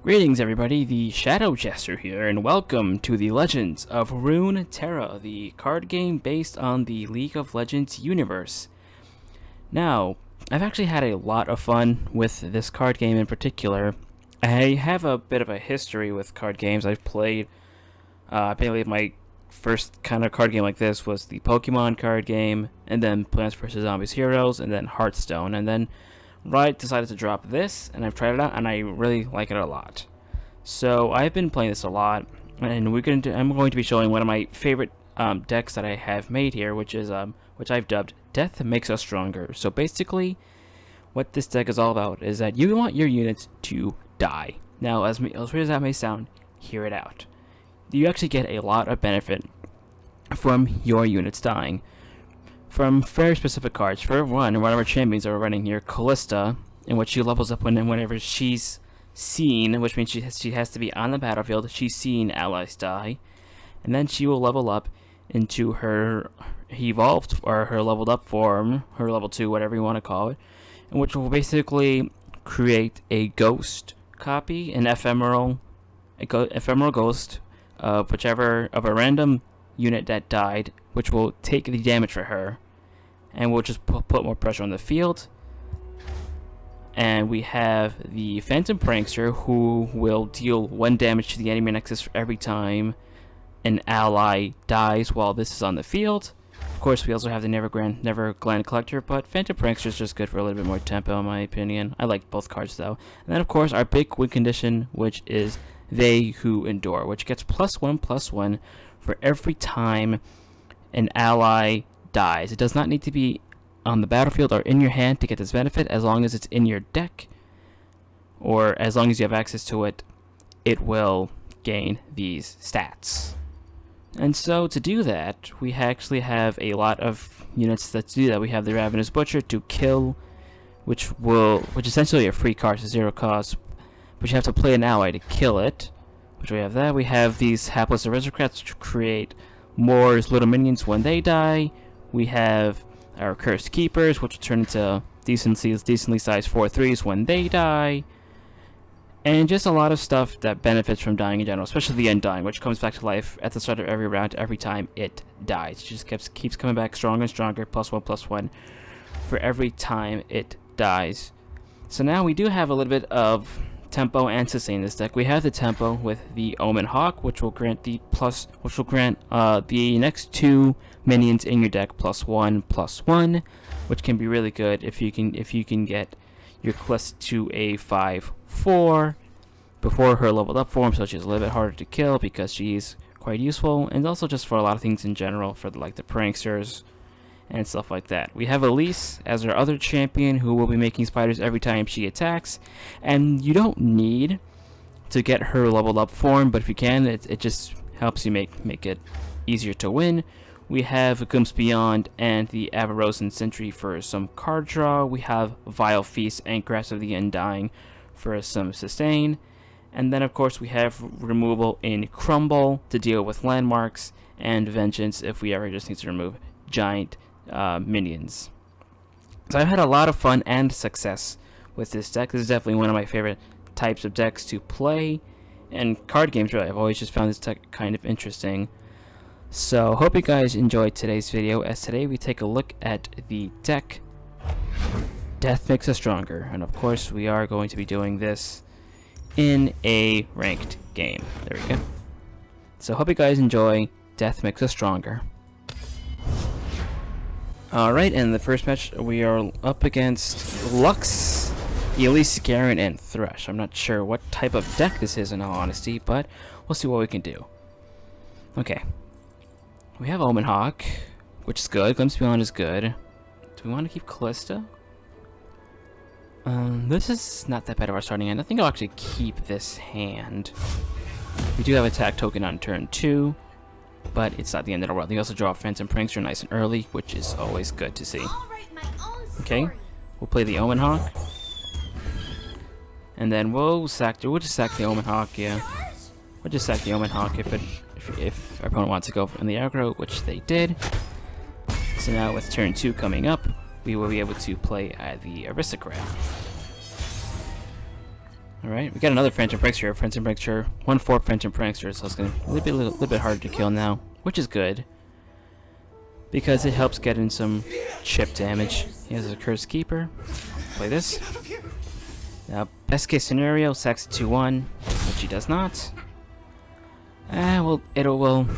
Greetings everybody, the Shadow Jester here, and welcome to the Legends of Runeterra, the card game based on the League of Legends universe. Now, I've actually had a lot of fun with this card game in particular. I have a bit of a history with card games. I've played, I believe my first kind of card game like this was the Pokemon card game, and then Plants vs. Zombies Heroes, and then Hearthstone, and then Riot decided to drop this, and I've tried it out, and I really like it a lot. So I've been playing this a lot, and I'm going to be showing one of my favorite decks that I have made here, which I've dubbed Death Makes Us Stronger. So basically, what this deck is all about is that you want your units to die. Now, as weird as that may sound, hear it out. You actually get a lot of benefit from your units dying from very specific cards. For one of our champions that we're running here, Kalista, in which she levels up whenever she's seen, which means she has to be on the battlefield. She's seen allies die, and then she will level up into her evolved or her leveled up form, her level 2, whatever you want to call it, and which will basically create a ghost copy, an ephemeral ghost of a random unit that died, which will take the damage for her, and we'll just put more pressure on the field. And we have the Phantom Prankster, who will deal 1 damage to the enemy nexus for every time an ally dies while this is on the field. Of course, we also have the Nevergland Collector, but Phantom Prankster is just good for a little bit more tempo, in my opinion. I like both cards, though. And then, of course, our big win condition, which is They Who Endure, which gets +1/+1 for every time an ally dies. It does not need to be on the battlefield or in your hand to get this benefit. As long as it's in your deck, or as long as you have access to it, it will gain these stats. And so to do that, we actually have a lot of units that do that. We have the Ravenous Butcher to kill, which essentially a free card to 0 cost, but you have to play an ally to kill it, which we have that. We have these Hapless Aristocrats to create more little minions when they die. We have our Cursed Keepers, which will turn into decently sized 4/3s when they die. And just a lot of stuff that benefits from dying in general, especially the Undying, which comes back to life at the start of every round every time it dies. It just keeps coming back stronger and stronger, +1/+1 for every time it dies. So now we do have a little bit of tempo and sustain in this deck. We have the tempo with the Omen Hawk, which will grant the next 2 minions in your deck +1/+1, which can be really good if you can get your Kalista to a 5/4 before her leveled up form, so she's a little bit harder to kill because she's quite useful, and also just for a lot of things in general, for the pranksters and stuff like that. We have Elise as our other champion, who will be making spiders every time she attacks, and you don't need to get her leveled up form, but if you can, it just helps you make it easier to win. We have Glimpse Beyond and the Avarosan Sentry for some card draw. We have Vile Feast and Grasp of the Undying for some sustain. And then, of course, we have removal in Crumble to deal with landmarks, and Vengeance if we ever just need to remove giant minions. So I've had a lot of fun and success with this deck. This is definitely one of my favorite types of decks to play, and card games really. I've always just found this deck kind of interesting. So hope you guys enjoyed today's video, as today we take a look at the deck Death Makes Us Stronger, and of course we are going to be doing this in a ranked game. There we go. So hope you guys enjoy Death Makes Us Stronger. Alright, in the first match we are up against Lux, Elise, Garen, and Thresh. I'm not sure what type of deck this is in all honesty, but we'll see what we can do. Okay. We have Omen Hawk, which is good. Glimpse Beyond is good. Do we want to keep Kalista? This is not that bad of our starting hand. I think I'll actually keep this hand. We do have attack token on turn 2, but it's not the end of the world. We also draw a Phantom Prankster nice and early, which is always good to see. Okay, we'll play the Omen Hawk, and then we'll just sack the Omen Hawk. Yeah, we'll just sack the Omen Hawk if our opponent wants to go in the aggro, which they did. So now with turn 2 coming up, we will be able to play the Aristocrat. Alright, we got another Phantom Prankster. Phantom Prankster, 1/4 Phantom Prankster, so it's gonna be a little bit harder to kill now, which is good. Because it helps get in some chip damage. He has a Cursed Keeper. Play this. Now, best case scenario, sacks 2-1, which he does not. Well, it will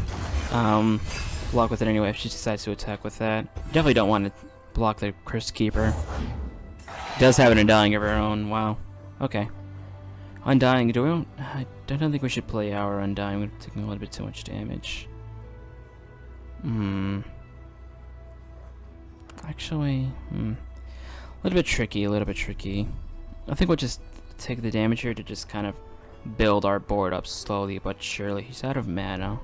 block with it anyway if she decides to attack with that. Definitely don't want to block the Cursed Keeper. Does have an Undying of her own. Wow. Okay. Undying. I don't think we should play our Undying. We're taking a little bit too much damage. Actually, a little bit tricky. A little bit tricky. I think we'll just take the damage here to just kind of build our board up slowly but surely. He's out of mana.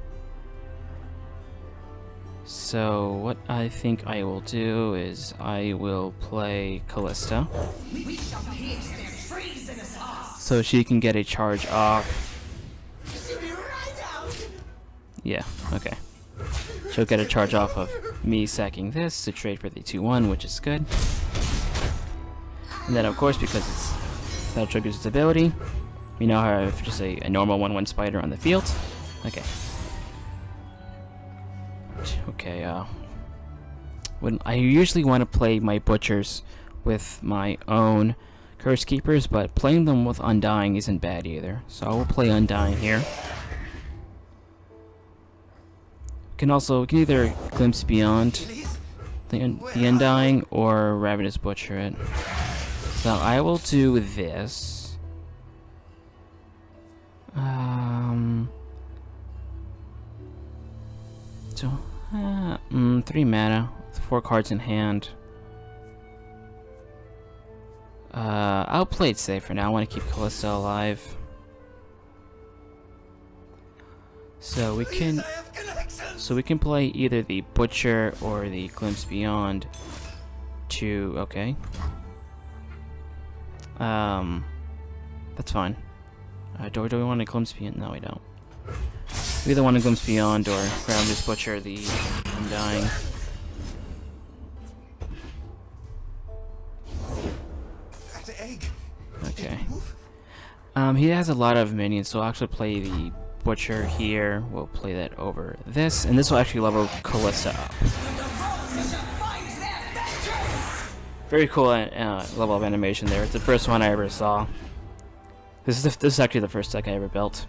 So what I think I will do is I will play Kalista. So she can get a charge off. Yeah, okay. She'll get a charge off of me sacking this to trade for the 2-1, which is good. And then of course, because that triggers its ability, we now have just a normal 1/1 spider on the field. Okay. Okay, when I usually want to play my butchers with my own Curse Keepers, but playing them with Undying isn't bad either. So I will play Undying here. Can either Glimpse Beyond the Undying or Ravenous Butcher it. So I will do this. 3 mana, 4 cards in hand. I'll play it safe for now. I want to keep Kalista alive. So we can play either the Butcher or the Glimpse Beyond to okay. That's fine. Do we want to Glimpse Beyond? No, we don't. We either want to Glimpse Beyond or grab this Butcher the Undying. Okay. He has a lot of minions, so I'll actually play the Butcher here. We'll play that over this, and this will actually level Kalista up. Very cool level of animation there. It's the first one I ever saw. This is actually the first deck I ever built.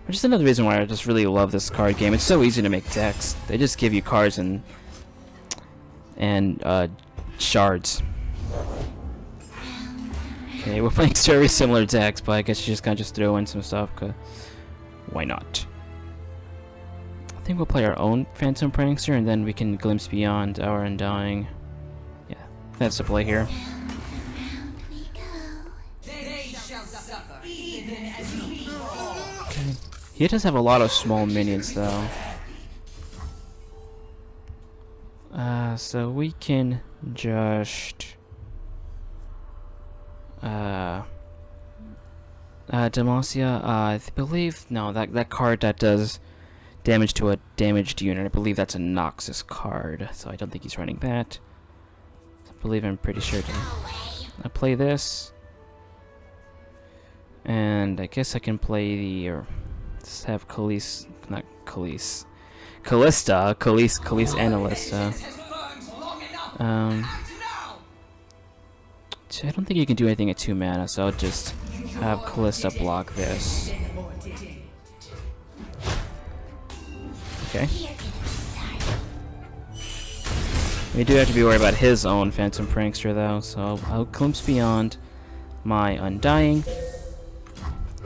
Which is another reason why I just really love this card game. It's so easy to make decks. They just give you cards and shards. Okay, we're playing very similar decks, but I guess you just kind of just throw in some stuff, cause why not? I think we'll play our own Phantom Prankster, and then we can Glimpse Beyond our Undying. Yeah, that's the play here. Okay. He does have a lot of small minions, though. So we can just Demacia, I believe, no, that card that does damage to a damaged unit, I believe that's a Noxus card, so I don't think he's running that. I'm pretty sure I play this, and I guess I can play the, or just have Kalista and Alista. I don't think you can do anything at 2 mana, so I'll just have Kalista block this. Okay. We do have to be worried about his own Phantom Prankster, though, so I'll Glimpse Beyond my Undying.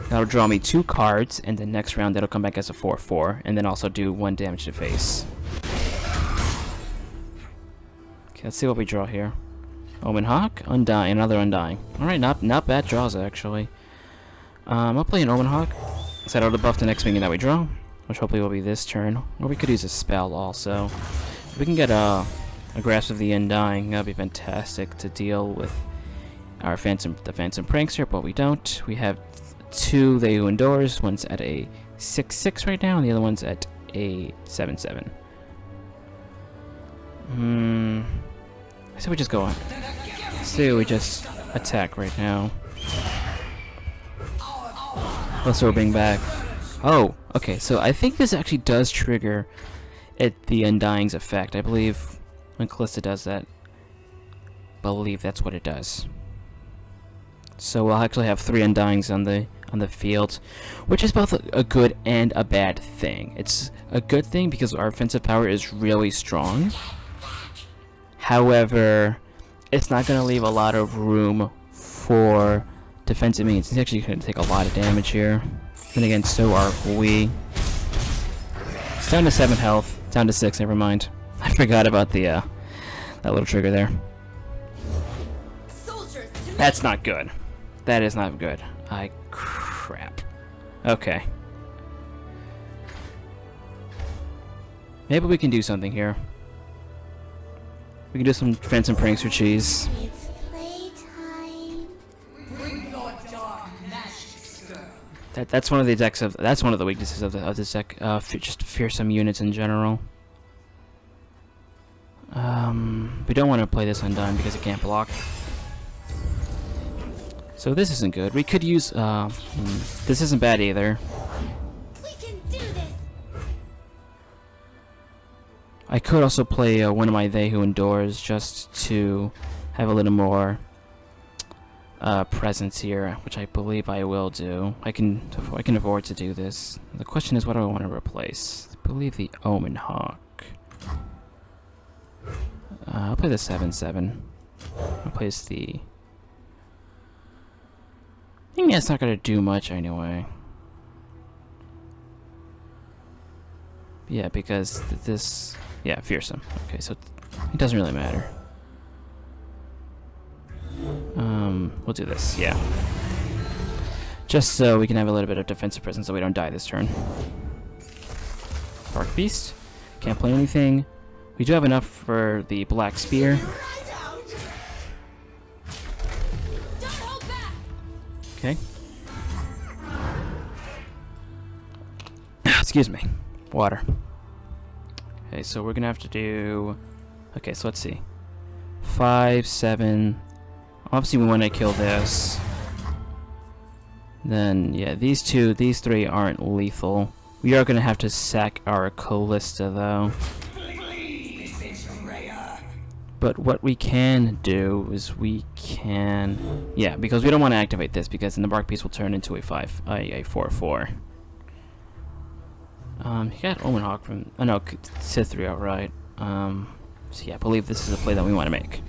That'll draw me 2 cards, and the next round that'll come back as a 4/4, and then also do 1 damage to face. Okay, let's see what we draw here. Omen Hawk, Undying, another Undying. Alright, not bad draws, actually. I'll play an Omen Hawk. Set out to buff the next minion that we draw, which hopefully will be this turn. Or we could use a spell also. If we can get a Grasp of the Undying, that'd be fantastic to deal with our Phantom Prankster, but we don't. We have 2 They Who Endures. One's at a 6/6 right now, and the other one's at a 7/7. So we just go on. So we just attack right now. Let's throw Bing back. Oh, okay, so I think this actually does trigger the Undying's effect. I believe when Kalista does that, I believe that's what it does. So we'll actually have 3 Undyings on the field, which is both a good and a bad thing. It's a good thing because our offensive power is really strong. However, it's not going to leave a lot of room for defensive means. It's actually going to take a lot of damage here. Then again, so are we. It's down to 7 health. Down to 6, never mind. I forgot about the that little trigger there. That's not good. That is not good. Crap. Okay. Maybe we can do something here. We can do some defense and pranks for cheese. It's playtime. Bring your dark magic, girl. That's one of the decks of that's one of the weaknesses of this deck. Just fearsome units in general. We don't want to play this undone because it can't block. So this isn't good. We could use this isn't bad either. We can do this. I could also play one of my They Who Endures just to have a little more presence here, which I believe I will do. I can afford to do this. The question is, what do I want to replace? I believe the Omen Hawk. I'll play the 7/7. I'll place the. I think that's not gonna do much anyway. Yeah, because this. Yeah, fearsome. Okay, so it doesn't really matter. We'll do this, yeah. Just so we can have a little bit of defensive presence so we don't die this turn. Dark Beast. Can't play anything. We do have enough for the Black Spear. Okay. Excuse me. Water. Okay, so we're gonna have to do. Okay, so let's see. 5, 7. Obviously, we want to kill this. Then, yeah, these 3 aren't lethal. We are gonna have to sack our Kalista, though. But what we can do is we can, yeah, because we don't want to activate this because then the Bark Beast will turn into a 4/4. He got Omen Hawk from, oh no, Sithri outright. So yeah, I believe this is a play that we want to make.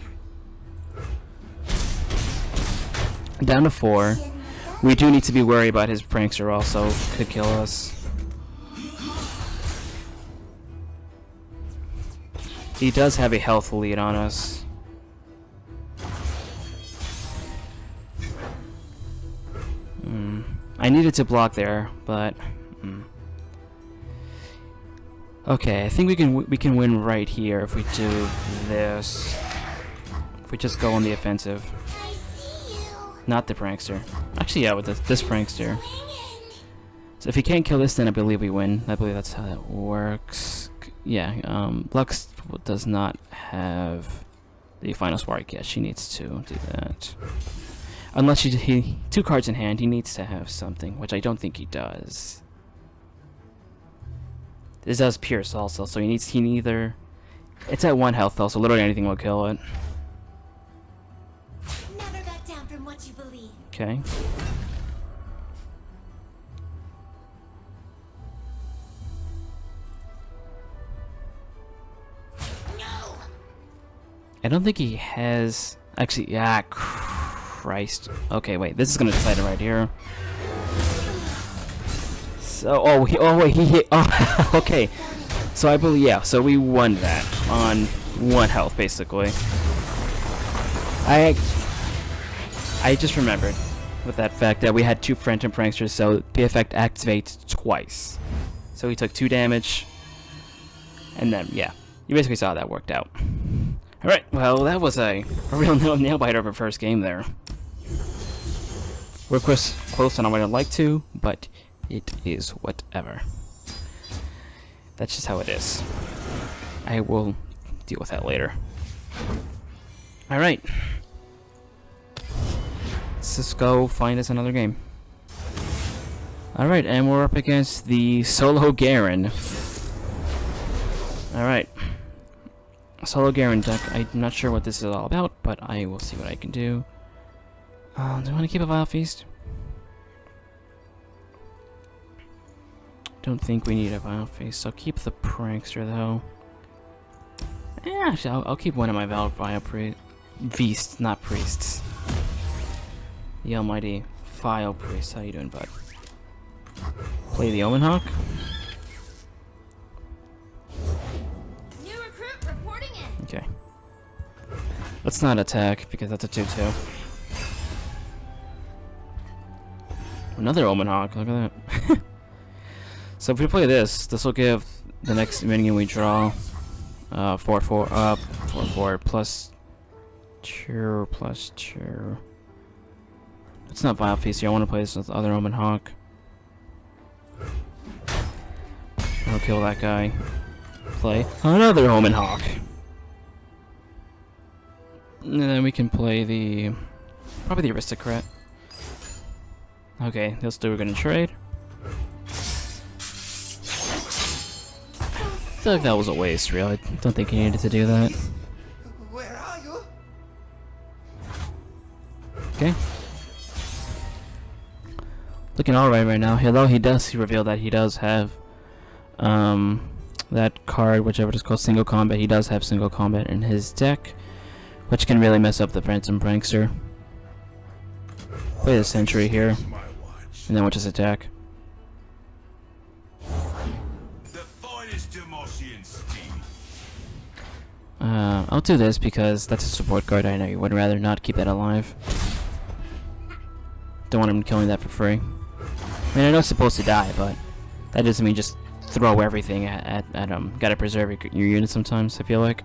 Down to 4. We do need to be worried about his Prankster also, could kill us. He does have a health lead on us. I needed to block there, but okay. I think we can win right here if we do this. If we just go on the offensive, not the Prankster. Actually, yeah, with this Prankster. So if he can't kill this, then I believe we win. I believe that's how that works. Yeah, Lux does not have the final spark yet. She needs to do that. Unless he 2 cards in hand, he needs to have something, which I don't think he does. This does pierce also, so he neither. It's at 1 health though, so literally anything will kill it. Never back down from what you believe. Okay. I don't think he has. Actually, yeah, Christ. Okay, wait. This is gonna decide it right here. So, wait, he hit. Oh, okay. So I believe, yeah. So we won that on 1 health, basically. I just remembered with that fact that we had 2 Phantom Pranksters, so the effect activates twice. So he took 2 damage, and then yeah, you basically saw how that worked out. Alright, well, that was a real nail-biter of a first game there. We're close on what I'd like to, but it is whatever. That's just how it is. I will deal with that later. Alright. Let's just go find us another game. Alright, and we're up against the Solo Garen. Alright. Solo Garen deck. I'm not sure what this is all about, but I will see what I can do. Do I want to keep a Vile Feast? Don't think we need a Vile Feast, so keep the Prankster though. Actually, I'll keep one of my Vile Feasts, not Priests. The almighty Vile Priest. How you doing, bud? Play the Omen Hawk. New recruit reporting in. Okay. Let's not attack because that's a 2-2. Another Omen Hawk. Look at that. So if we play this, this will give the next minion we draw 4/4 plus 2 plus 2. It's not Vile Feast here. I want to play this with other Omen Hawk. I'll kill that guy. Play another Omen Hawk. And then we can play the... probably the Aristocrat. Okay, those two are gonna trade. I feel like that was a waste, really. I don't think you needed to do that. Where are you? Okay. Looking alright right now, although he revealed that he does have that card, whichever it is called, single combat. He does have single combat in his deck, which can really mess up the Phantom Prankster. Play the Sentry here, and then we'll just attack. I'll do this because that's a support card. I know you would rather not keep that alive. Don't want him killing that for free. I mean, I know it's supposed to die, but that doesn't mean just throw everything at him. Gotta preserve your unit sometimes, I feel like.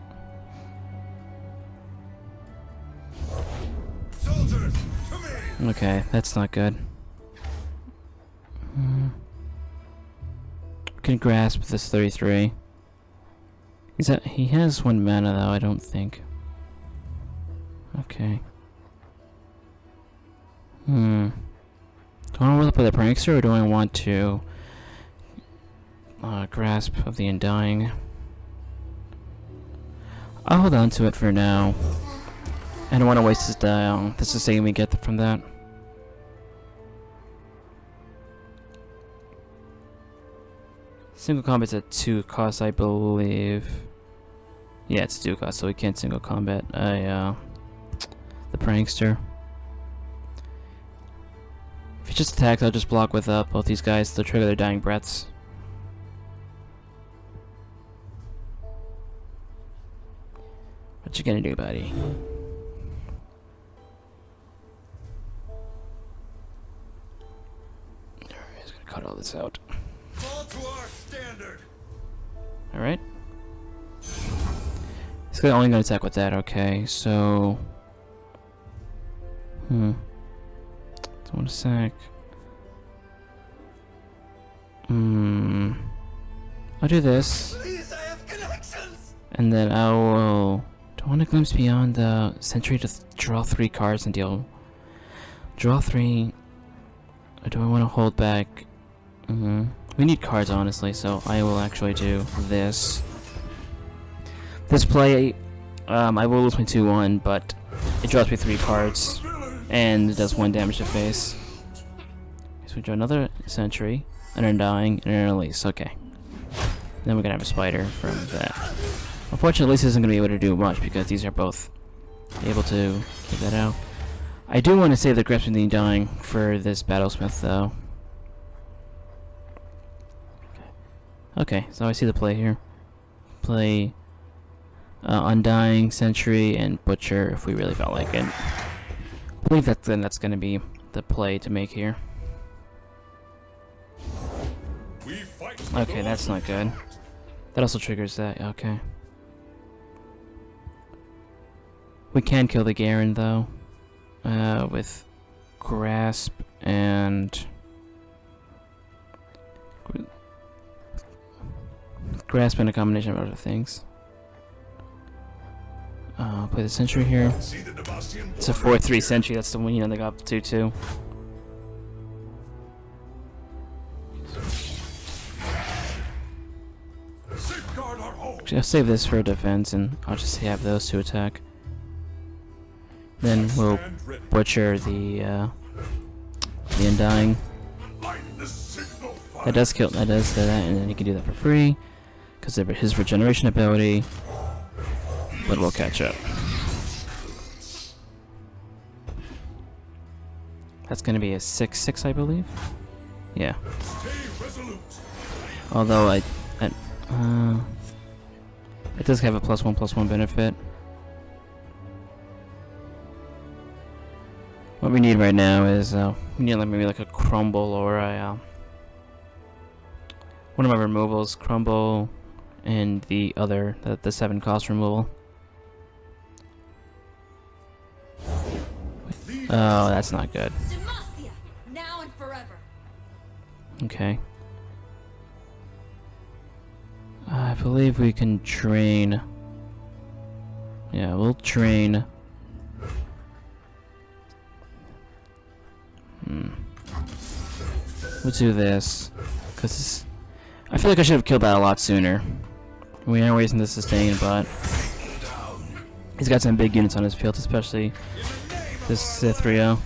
Soldiers, to me. Okay, that's not good. Can grasp this 33. He has 1 mana though, I don't think. Okay. Do I want to play the Prankster, or do I want to Grasp of the Undying? I'll hold on to it for now. I don't want to waste this dial. This is saying we get from that. Single combat's at 2 cost, I believe. Yeah, it's 2 cost, so we can't single combat the Prankster. If he just attacks, I'll just block with both these guys. They'll trigger their Dying Breaths. What you gonna do, buddy? Alright, he's gonna cut all this out. Fall to our standard. Alright. He's only gonna attack with that, okay, so... Don't want to sack. I'll do this. Please, I have connections. And then I will... Do I want to glimpse beyond the Sentry to draw 3 cards and deal... Draw 3... Or do I want to hold back... We need cards, honestly, so I will actually do this. This play, I will lose my 2-1, but it draws me 3 cards, and it does 1 damage to face. So we draw another Sentry, an Undying, and an Elise. Okay. Then we're gonna have a Spider from that. Unfortunately, Elise isn't gonna be able to do much because these are both able to keep that out. I do want to save the Grasp of the Undying for this Battlesmith, though. Okay, so I see the play here. Play Undying, Sentry, and Butcher if we really felt like it. I believe that's going to be the play to make here. Okay, that's not good. That also triggers that, okay. We can kill the Garen though. With Grasp and... Grasp and a combination of other things. Play the Sentry here. It's a 4/3 Sentry. That's the one, you know, they got 2/2. Actually, I'll save this for defense, and I'll just have those two attack. Then we'll butcher the Undying. That does kill. That does that, and then you can do that for free because of his regeneration ability. But we'll catch up. That's gonna be a 6/6, I believe. Yeah. Although it does have a +1/+1 benefit. What we need right now is we need like maybe like a crumble or a one of my removals, crumble, and the other the 7 cost removal. Oh, that's not good. Demacia, now and forever. Okay. I believe we can train. Yeah, we'll train. We'll do this, because I feel like I should have killed that a lot sooner. We are wasting the sustain, but he's got some big units on his field, especially this Cythrio,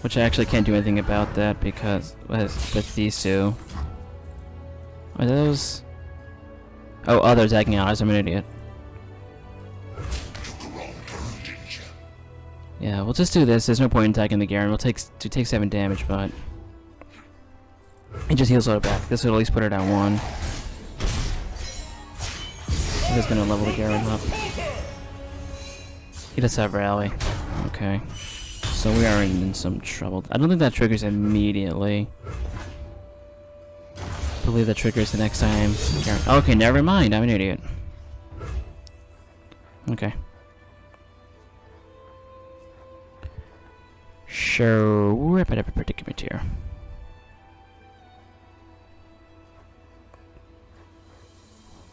which I actually can't do anything about that because with these two. Are those? Oh, they're attacking allies. I'm an idiot. Yeah, we'll just do this. There's no point in attacking the Garen. We'll take 7 damage, but it just heals her back. This will at least put her down 1. He's gonna level the Garen up. He does have rally. Okay, so we are in some trouble. I don't think that triggers immediately. I believe that triggers the next time. Okay, never mind. I'm an idiot. Okay. Sure, we're at a predicament here.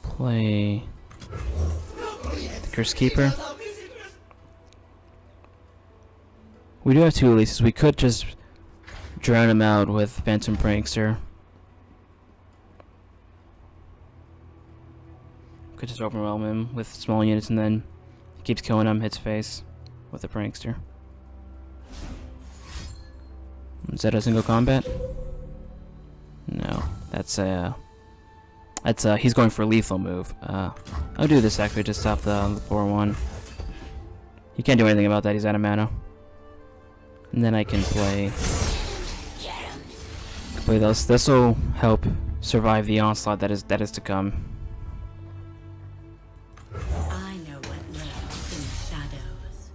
Play the Curse Keeper. We do have 2 Elises. We could just drown him out with Phantom Prankster. Could just overwhelm him with small units and then he keeps killing him, hits face with the Prankster. Is that a single combat? No, that's he's going for a lethal move. I'll do this actually to stop the 4/1. You can't do anything about that. He's out of mana. And then I can play those. This will help survive the onslaught that is to come. I know what lurks in the shadows.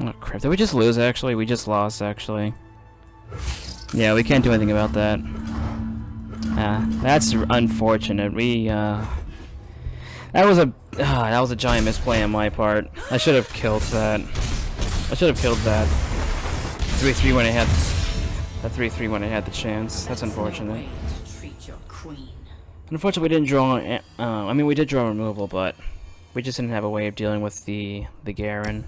Oh crap, did we just lose actually? We just lost actually. Yeah, we can't do anything about that. That's unfortunate. That was a giant misplay on my part. I should have killed that. I should have killed that 3/3 when I had that 3/3 when I had the chance. That's unfortunate. Unfortunately, we didn't draw. I mean, we did draw removal, but we just didn't have a way of dealing with the Garen.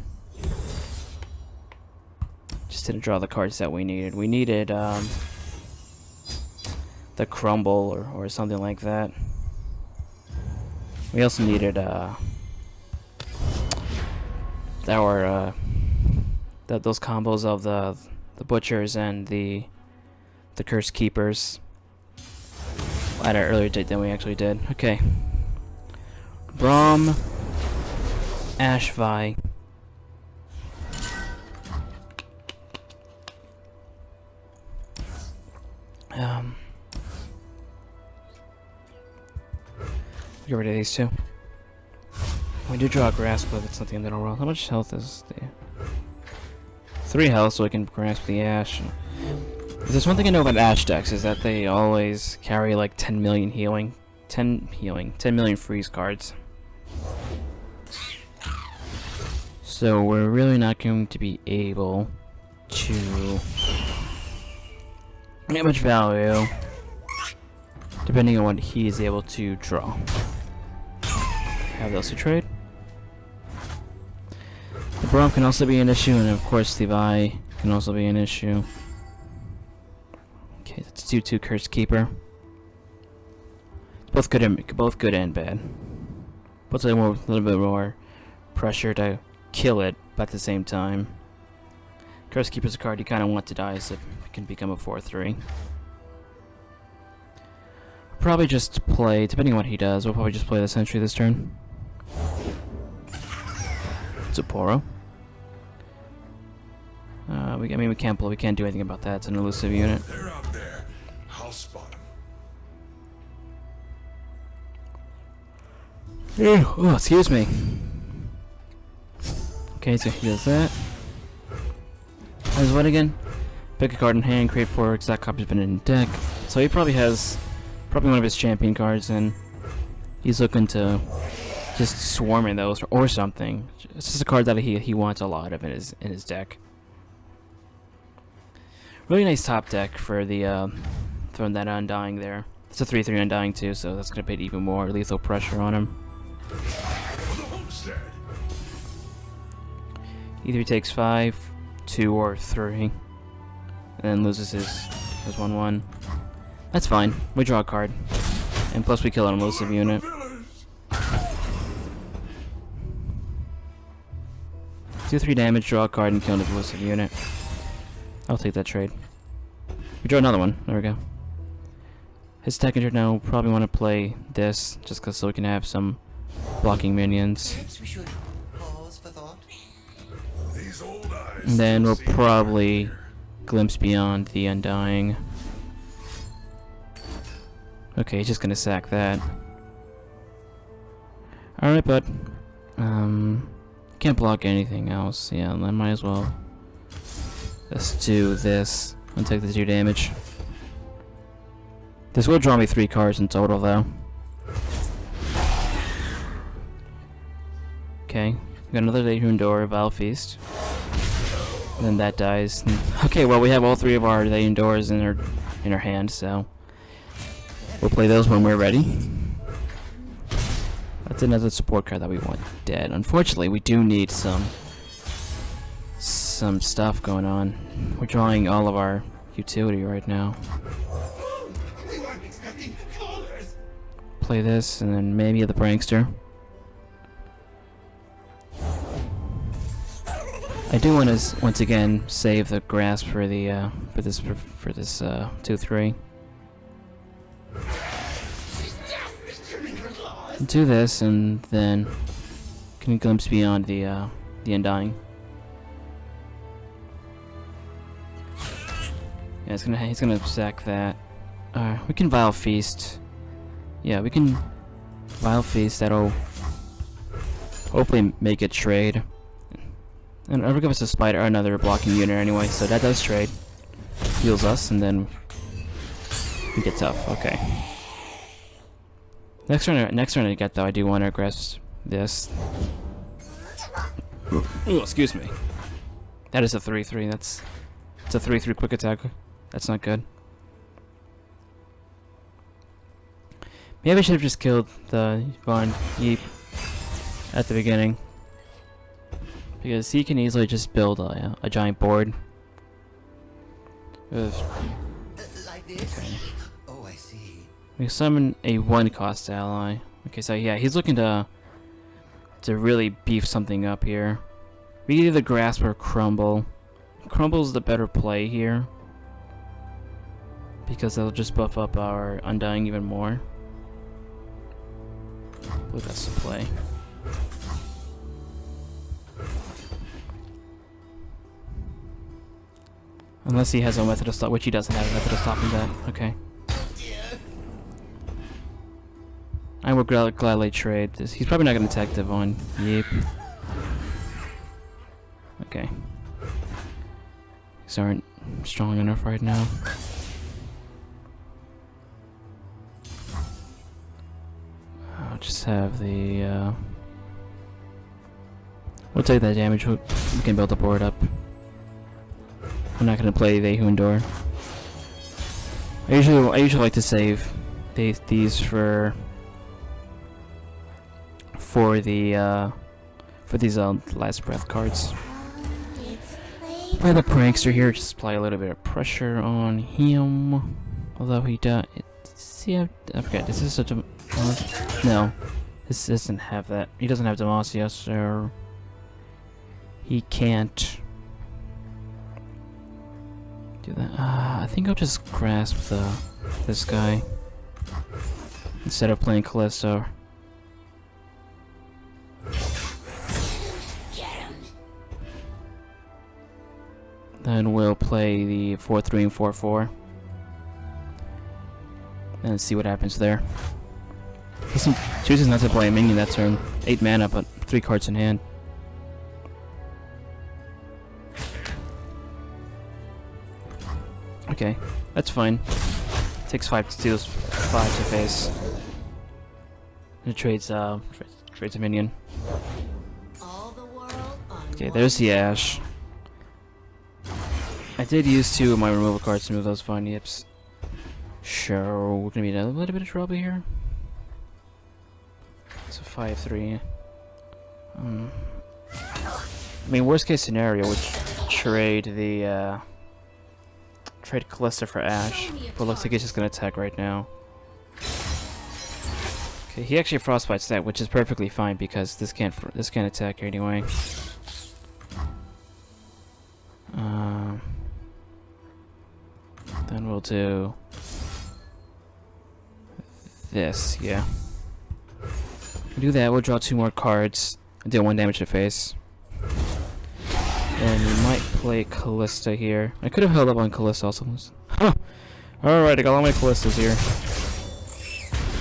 Just didn't draw the cards that we needed. We needed the crumble or something like that. We also needed those combos of the butchers and the curse keepers at an earlier date than we actually did. Okay. Braum, Ashvi. Get rid of these two. We do draw a grasp, but it's not the end of the world. How much health is there? 3 health, so we can grasp the ash. If there's one thing I know about ash decks is that they always carry like 10 million healing, 10 million freeze cards. So we're really not going to be able to get much value, depending on what he is able to draw. Have those to trade. The Braum can also be an issue, and of course the Vi can also be an issue. 2/2 Curse Keeper. Both good and bad. Both a little bit more pressure to kill it, but at the same time, Curse Keeper's a card you kind of want to die, so it can become a 4/3. Probably just play, depending on what he does, we'll probably just play the Sentry this turn. Sapporo. We can't do anything about that. It's an elusive unit. They're out there. I'll spot them. Oh, excuse me. Okay, so he does that. Has what again? Pick a card in hand, create 4 exact copies of it in deck. So he probably has one of his champion cards, and he's looking to just swarming those or something. It's just a card that he wants a lot of in his deck. Really nice top deck for the throwing that Undying there. It's a 3/3 Undying too, so that's gonna put even more lethal pressure on him. For the homestead. Either he takes 5, 2, or 3, and then loses his 1/1. That's fine. We draw a card, and plus we kill an elusive unit. 2/3 damage, draw a card, and kill an elusive unit. I'll take that trade. We draw another one. There we go. His second turn now will probably want to play this, just so we can have some blocking minions. Perhaps we should pause for thought. These old eyes. And then we'll see probably clear. glimpse beyond the Undying. Okay, he's just gonna sack that. Alright, bud. Can't block anything else. Yeah, I might as well. Let's do this and take the 2 damage. This will draw me 3 cards in total, though. Okay, we got another Dayhoon Door, Vile Feast. And then that dies. Okay, well we have all 3 of our Dayhoon Doors in our hand, so we'll play those when we're ready. That's another support card that we want dead. Unfortunately, we do need some stuff going on. We're drawing all of our utility right now. We weren't expecting callers. Play this, and then maybe the Prankster. I do want to once again save the grasp for the for this 2/3. Do this, and then can glimpse beyond the Undying. Yeah, he's gonna sack that. We can Vile Feast. Yeah, we can Vile Feast. That'll hopefully make it trade. And it'll give us a spider or another blocking unit anyway, so that does trade. Heals us, and then we get tough. Okay. Next turn I get though, I do want to aggress this. Ooh, excuse me. That is a 3/3. It's a 3/3 quick attack. That's not good. Maybe I should have just killed the Von Yeep at the beginning, because he can easily just build a giant board. Like this? Okay. Oh, I see. We summon a 1-cost ally. Okay, so yeah, he's looking to really beef something up here. We can either Grasp or Crumble. Crumble's the better play here, because they'll just buff up our Undying even more. I believe that's the play. Unless he has a method of stop, which he doesn't have a method of stopping that. Okay. I would gladly trade this. He's probably not going to attack Devon. Yep. Okay. These aren't strong enough right now. I'll just have the, we'll take that damage. We can build the board up. I'm not going to play the Hundor. I usually like to save these for these last breath cards. Play the Prankster here, just apply a little bit of pressure on him. Although he does. See, I forget. This is such a. No, this doesn't have that. He doesn't have Demacia, so he can't do that. I think I'll just grasp this guy instead of playing Kalista. Then we'll play the 4-3 and 4-4. And see what happens there. He chooses not to play a minion that turn. 8 mana, but 3 cards in hand. Okay, that's fine. Takes 5 to deal 5 to face. And it trades a minion. Okay, there's the Ash. I did use 2 of my removal cards to move those fine yips. Sure, we're gonna be in a little bit of trouble here. It's a 5-3. I mean, worst case scenario would trade the trade Kalista for Ash, but looks like he's just gonna attack right now. Okay, he actually frostbites that, which is perfectly fine because this can't attack anyway. Then we'll do this, yeah. Do that, we'll draw 2 more cards and deal 1 damage to face. And we might play Kalista here. I could have held up on Kalista also. Huh! Alright, I got all my Kalistas here.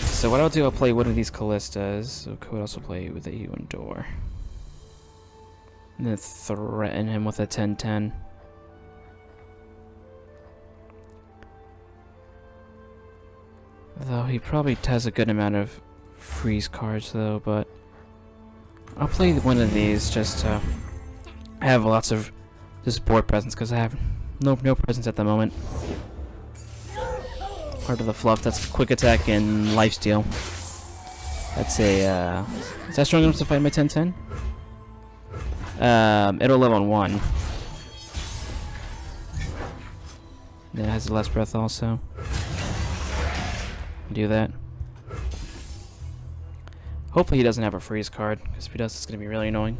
So what I'll do, I'll play one of these Kalistas. So I could also play with the Ewan-Door. And then threaten him with a 10-10. Though he probably has a good amount of freeze cards though, but I'll play one of these just to have lots of just board presence because I have no presence at the moment. Part of the fluff, that's quick attack and lifesteal. That's a is that strong enough to fight my 10-10? It'll live on 1. Yeah, it has the last breath also. Do that. Hopefully he doesn't have a freeze card, because if he does, it's going to be really annoying.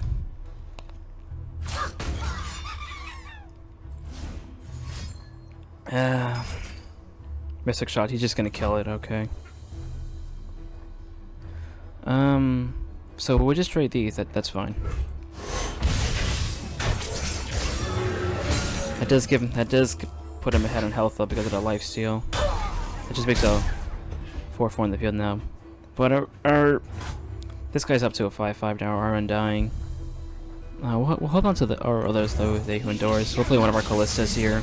Mystic Shot, he's just going to kill it, okay. So we'll just trade these, that's fine. That does put him ahead on health though because of the lifesteal. It just makes a 4-4 in the field now. But this guy's up to a 5-5 now, our Undying. We'll hold on to the others though, the Ewan-Doors. We'll play one of our Kalistas here.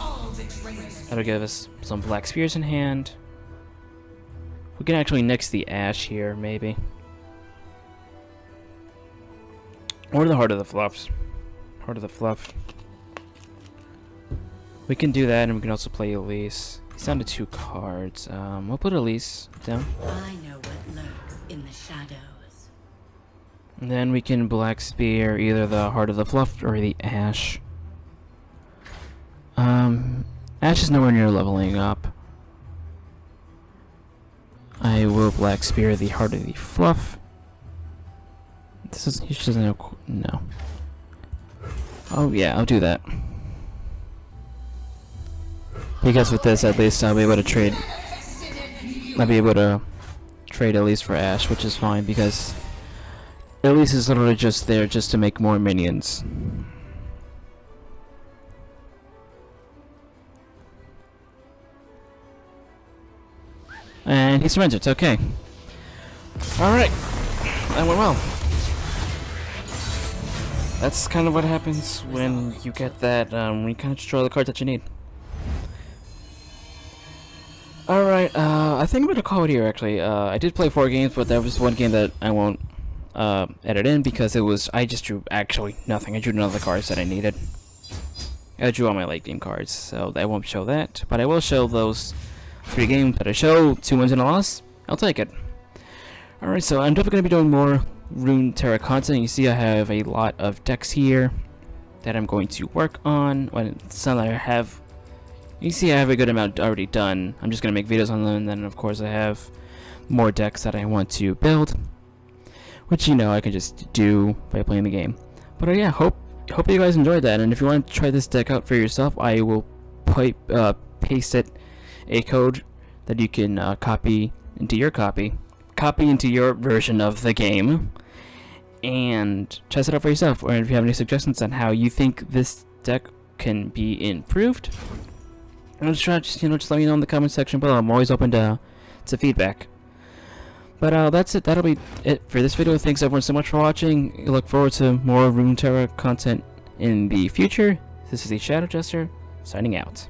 That'll give us some Black Spears in hand. We can actually nix the Ash here, maybe. Or the Heart of the Fluffs. Heart of the Fluff. We can do that, and we can also play Elise. He's down to 2 cards. We'll put Elise down. I know what lurks in the shadows. And then we can Black Spear either the Heart of the Fluff or the Ash. Ash is nowhere near leveling up. I will Black Spear the Heart of the Fluff. He doesn't have... no. Oh yeah, I'll do that. Because with this, at least I'll be able to trade. I'll be able to trade Elise for Ash, which is fine because Elise is literally just there just to make more minions. And he surrenders. Okay. All right. That went well. That's kind of what happens when you get that. When you kind of destroy the cards that you need. Alright, I think I'm gonna call it here actually. I did play 4 games, but there was one game that I won't edit in because I just drew actually nothing. I drew none of the cards that I needed. I drew all my late game cards, so I won't show that. But I will show those 3 games that I show, 2 wins and a loss. I'll take it. Alright, so I'm definitely gonna be doing more Runeterra content. You see I have a lot of decks here that I'm going to work on. Some I have You see I have a good amount already done. I'm just going to make videos on them, and then of course I have more decks that I want to build, which I can just do by playing the game. But yeah, hope you guys enjoyed that, and if you want to try this deck out for yourself, I will paste a code that you can copy into your version of the game, and test it out for yourself. Or if you have any suggestions on how you think this deck can be improved, just let me know in the comment section below. I'm always open to feedback. But that's it. That'll be it for this video. Thanks everyone so much for watching. I look forward to more Runeterra content in the future. This is the Shadow Jester, signing out.